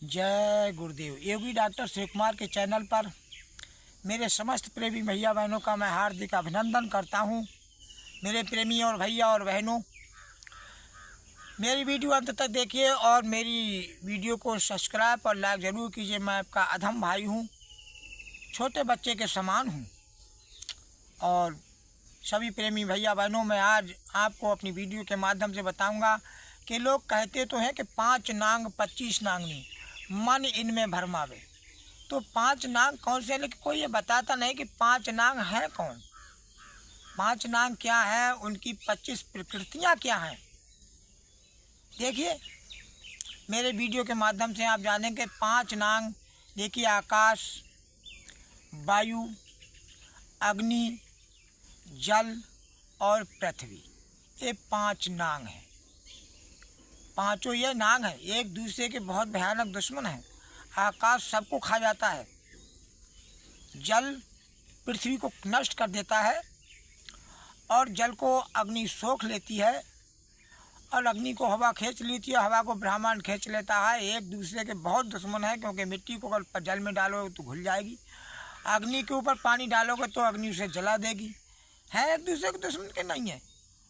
जय गुरुदेव। योगी डॉक्टर शिव कुमार के चैनल पर मेरे समस्त प्रेमी भैया बहनों का मैं हार्दिक अभिनंदन करता हूं। मेरे प्रेमी और भैया और बहनों, मेरी वीडियो अंत तक देखिए और मेरी वीडियो को सब्सक्राइब और लाइक ज़रूर कीजिए। मैं आपका अधम भाई हूं, छोटे बच्चे के समान हूं। और सभी प्रेमी भैया बहनों, मैं आज आपको अपनी वीडियो के माध्यम से बताऊंगा कि लोग कहते तो हैं कि 5 नांग 25 नांगनी मन इनमें भरमावे। तो 5 नांग कौन से, लेकिन कोई ये बताता नहीं कि 5 नांग हैं कौन, 5 नांग क्या है, उनकी 25 प्रकृतियां क्या हैं। देखिए, मेरे वीडियो के माध्यम से आप जानेंगे 5 नांग। देखिए, आकाश, वायु, अग्नि, जल और पृथ्वी, ये 5 नांग हैं। पांचों ये नांग हैं, एक दूसरे के बहुत भयानक दुश्मन हैं। आकाश सबको खा जाता है, जल पृथ्वी को नष्ट कर देता है और जल को अग्नि सोख लेती है और अग्नि को हवा खींच लेती है, हवा को ब्रह्मांड खींच लेता है। एक दूसरे के बहुत दुश्मन है, क्योंकि मिट्टी को अगर जल में डालोगे तो घुल जाएगी, अग्नि के ऊपर पानी डालोगे तो अग्नि उसे जला देगी। है एक दूसरे के दुश्मन के नहीं है,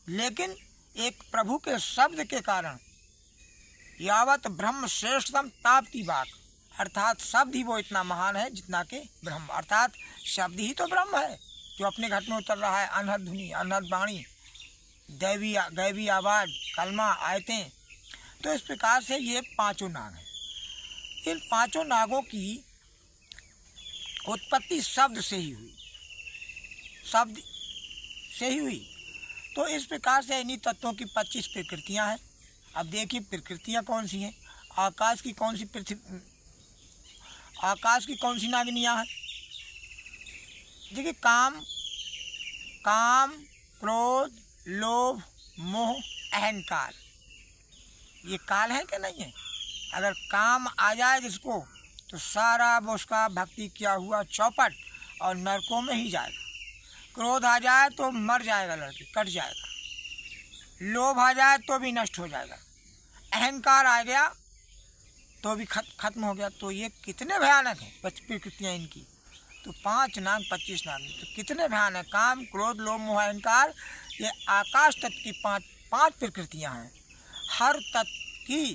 लेकिन एक प्रभु के शब्द के कारण यावत ब्रह्म श्रेष्ठतम ताप्ती वाक, अर्थात शब्द ही वो इतना महान है जितना कि ब्रह्म, अर्थात शब्द ही तो ब्रह्म है जो अपने घट में उतर रहा है। अनहद ध्वनि, अनहद वाणी, दैवी आवाज़, कलमा, आयतें। तो इस प्रकार से ये 5 नाग हैं। इन 5 नागों की उत्पत्ति शब्द से ही हुई, शब्द से ही हुई। तो इस प्रकार से इन्हीं तत्वों की 25 प्रकृतियां हैं। अब देखिए, प्रकृतियां कौन सी हैं। आकाश की कौन सी नागिनियां हैं। देखिए, काम, क्रोध, लोभ, मोह, अहंकार, ये काल है कि नहीं है। अगर काम आ जाए जिसको, तो सारा वो उसका भक्ति किया हुआ चौपट और नरकों में ही जाएगा। क्रोध आ जाए तो मर जाएगा, लड़के कट जाएगा। लोभ आ जाए तो भी नष्ट हो जाएगा। अहंकार आ गया तो भी खत्म हो गया। तो ये कितने भयानक हैं प्रकृतियाँ इनकी। तो 5 नाग 25 नाग, तो कितने भयानक। काम, क्रोध, लोभ, मोह, अहंकार, ये आकाश तत्व की 5 प्रकृतियाँ हैं। हर तत्व की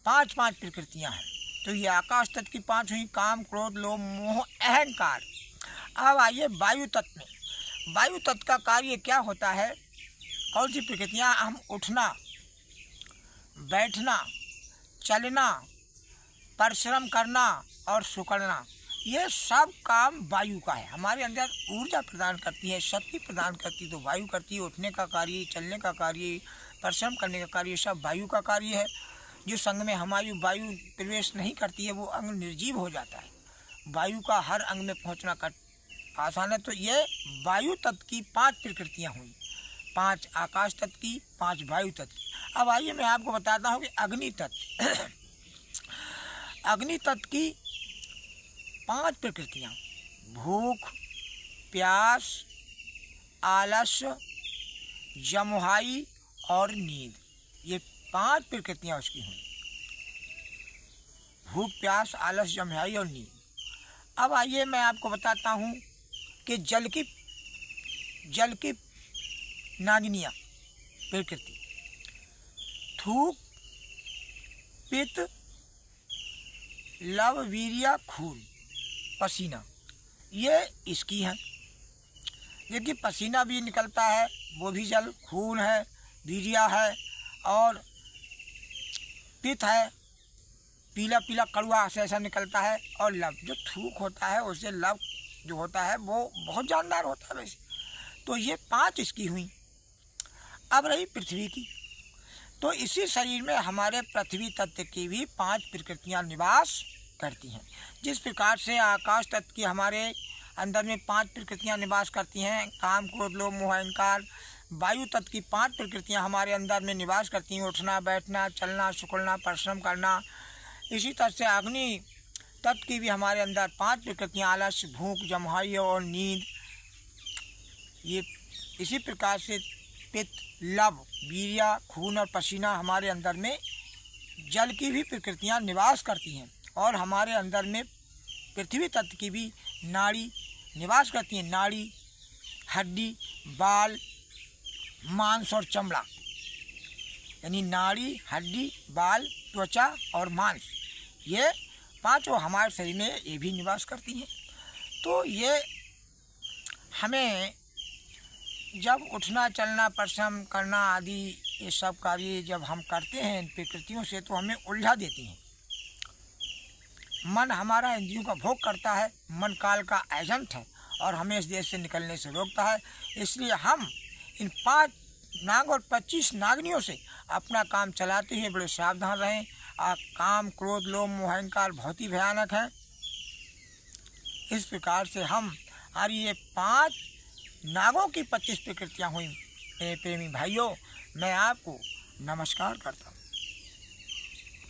5 प्रकृतियाँ हैं। तो ये आकाश तत्व की 5 हुई, काम, क्रोध, लोभ, मोह, अहंकार। अब आइए वायु तत्व में। वायु तत्व का कार्य क्या होता है, कौन सी प्रकृतियाँ। हम उठना, बैठना, चलना, परिश्रम करना और सुकड़ना, ये सब काम वायु का है। हमारे अंदर ऊर्जा प्रदान करती है, शक्ति प्रदान करती तो वायु करती है। उठने का कार्य, चलने का कार्य, परिश्रम करने का कार्य, सब वायु का कार्य है। जिस अंग में हमारी वायु प्रवेश नहीं करती है वो अंग निर्जीव हो जाता है। वायु का हर अंग में पहुंचना आसान है। तो ये वायु तत्व की 5 प्रकृतियाँ हुई, 5 आकाश तत्व की, 5 वायु तत्व की। अब आइए मैं आपको बताता हूँ कि अग्नि तत्व अग्नि तत्व की 5 प्रकृतियाँ, भूख, प्यास, आलस्य, जमुहाई और नींद, ये 5 प्रकृतियाँ उसकी हुई। भूख, प्यास, आलस्य, जमुहाई और नींद। अब आइए मैं आपको बताता हूँ कि जल की नागिनियाँ प्रकृति, थूक, पित्त, लव, वीर्य, खून, पसीना, ये इसकी हैं। देखिए, पसीना भी निकलता है, वो भी जल, खून है, वीर्य है और पित्त है, पीला पीला कड़वा ऐसा निकलता है। और लव, जो थूक होता है उससे लव जो होता है वो बहुत जानदार होता है वैसे। तो ये 5 इसकी हुई। अब रही पृथ्वी की। तो इसी शरीर में हमारे पृथ्वी तत्व की भी 5 प्रकृतियाँ निवास करती हैं। जिस प्रकार से आकाश तत्व की हमारे अंदर में 5 प्रकृतियाँ निवास करती हैं, काम, क्रोध, लोभ, मोह, अहंकार। वायु तत्व की 5 प्रकृतियाँ हमारे अंदर में निवास करती हैं, उठना, बैठना, चलना, सुकड़ना, परिश्रम करना। इसी तरह से अग्नि तत्व की भी हमारे अंदर 5 प्रकृतियाँ, आलस्य, भूख, जमुहाई और नींद। ये इसी प्रकार से पित्त, लव, वीर्य, खून और पसीना हमारे अंदर में जल की भी प्रकृतियाँ निवास करती हैं। और हमारे अंदर में पृथ्वी तत्व की भी नाड़ी निवास करती है। नाड़ी, हड्डी, बाल, मांस और चमड़ा, यानी नाड़ी, हड्डी, बाल, त्वचा और मांस, ये पांचों हमारे शरीर में ये भी निवास करती हैं। तो ये हमें जब उठना, चलना, परिश्रम करना आदि ये सब कार्य जब हम करते हैं इन प्रकृतियों से, तो हमें उलझा देती हैं। मन हमारा इंद्रियों का भोग करता है, मन काल का एजेंट है और हमें इस देश से निकलने से रोकता है। इसलिए हम इन 5 नाग और 25 नागनियों से अपना काम चलाते हुए बड़े सावधान रहें। काम, क्रोध, लोभ, मोह, अहंकार बहुत ही भयानक है। इस प्रकार से हमारी ये 5 नागों की 25 प्रकृतियाँ हुई। मेरे प्रेमी भाइयों, मैं आपको नमस्कार करता हूँ।